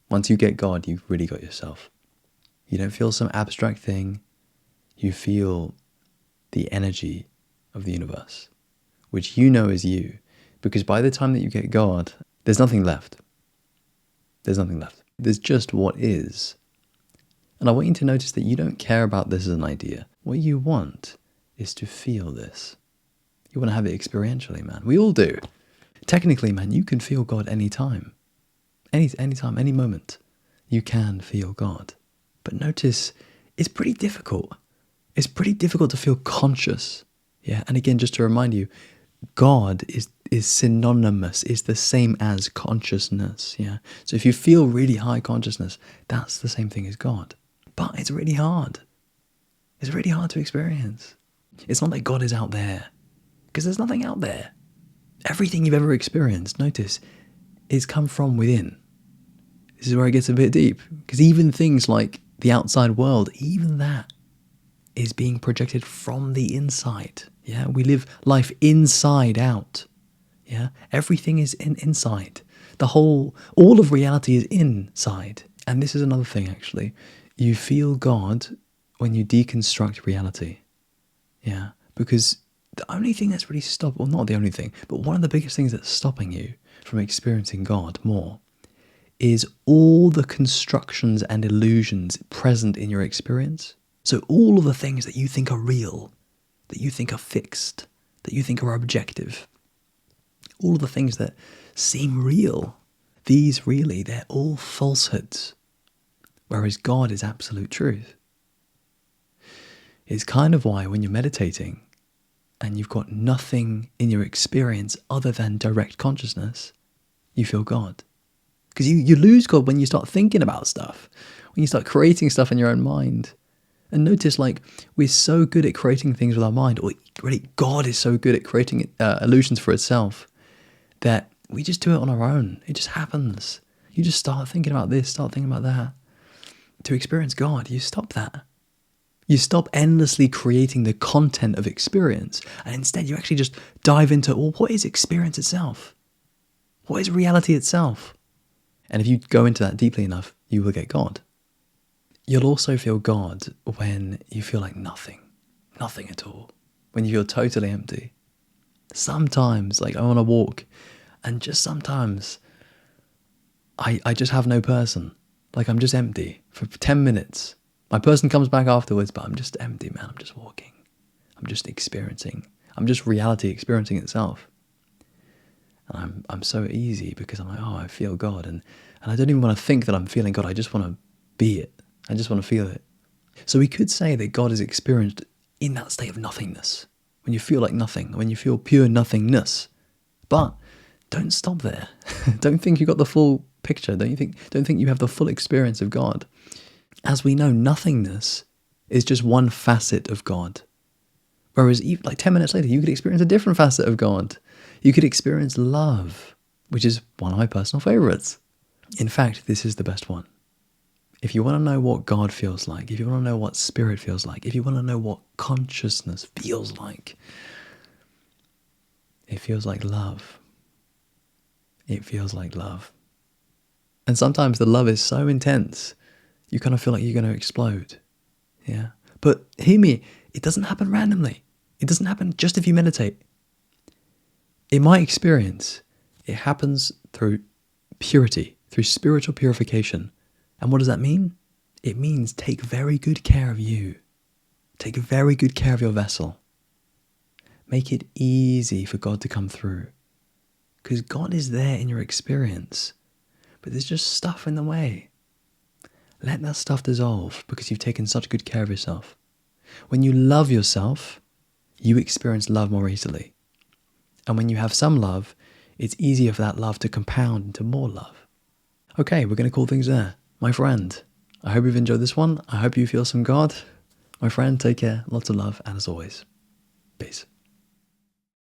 Once you get God, you've really got yourself. You don't feel some abstract thing. You feel the energy of the universe, which you know is you. Because by the time that you get God, there's nothing left. There's nothing left. There's just what is. And I want you to notice that you don't care about this as an idea. What you want is to feel this. You want to have it experientially, man. We all do. Technically, man, you can feel God anytime. Anytime, any moment. You can feel God. But notice, it's pretty difficult. It's pretty difficult to feel conscious. Yeah, and again, just to remind you, God is synonymous, is the same as consciousness. Yeah, so if you feel really high consciousness, that's the same thing as God. But it's really hard. It's really hard to experience. It's not like God is out there, because there's nothing out there. Everything you've ever experienced, notice, is come from within. This is where it gets a bit deep, because even things like the outside world, even that is being projected from the inside. Yeah, we live life inside out. Yeah, everything is inside. All of reality is inside. And this is another thing, actually. You feel God when you deconstruct reality. Yeah, because the only thing that's really well, not the only thing, but one of the biggest things that's stopping you from experiencing God more is all the constructions and illusions present in your experience. So all of the things that you think are real, that you think are fixed, that you think are objective, all of the things that seem real, they're all falsehoods, whereas God is absolute truth. It's kind of why when you're meditating and you've got nothing in your experience other than direct consciousness, you feel God. Because you lose God when you start thinking about stuff, when you start creating stuff in your own mind. And notice, like, we're so good at creating things with our mind, or really God is so good at creating illusions for itself, that we just do it on our own. It just happens. You just start thinking about this, start thinking about that. To experience God, you stop that. You stop endlessly creating the content of experience, and instead you actually just dive into, well, what is experience itself? What is reality itself? And if you go into that deeply enough, you will get God. You'll also feel God when you feel like nothing at all. When you feel totally empty. Sometimes, like, I'm on a walk, and just sometimes I just have no person. Like, I'm just empty for 10 minutes. My person comes back afterwards, but I'm just empty, man. I'm just walking. I'm just experiencing. I'm just reality experiencing itself. And I'm so easy because I'm like, oh, I feel God. And I don't even want to think that I'm feeling God. I just want to be it. I just want to feel it. So we could say that God is experienced in that state of nothingness. When you feel like nothing. When you feel pure nothingness. But don't stop there. Don't think you got the full picture. Don't think you have the full experience of God. As we know, nothingness is just one facet of God. Whereas like 10 minutes later, you could experience a different facet of God. You could experience love, which is one of my personal favorites. In fact, this is the best one. If you want to know what God feels like, if you want to know what spirit feels like, if you want to know what consciousness feels like, it feels like love. It feels like love. And sometimes the love is so intense, you kind of feel like you're going to explode. Yeah. But hear me, it doesn't happen randomly. It doesn't happen just if you meditate. In my experience, it happens through purity, through spiritual purification. And what does that mean? It means take very good care of you. Take very good care of your vessel. Make it easy for God to come through. Because God is there in your experience. But there's just stuff in the way. Let that stuff dissolve because you've taken such good care of yourself. When you love yourself, you experience love more easily. And when you have some love, it's easier for that love to compound into more love. Okay, we're going to call things there. My friend, I hope you've enjoyed this one. I hope you feel some God. My friend, take care. Lots of love. And as always, peace.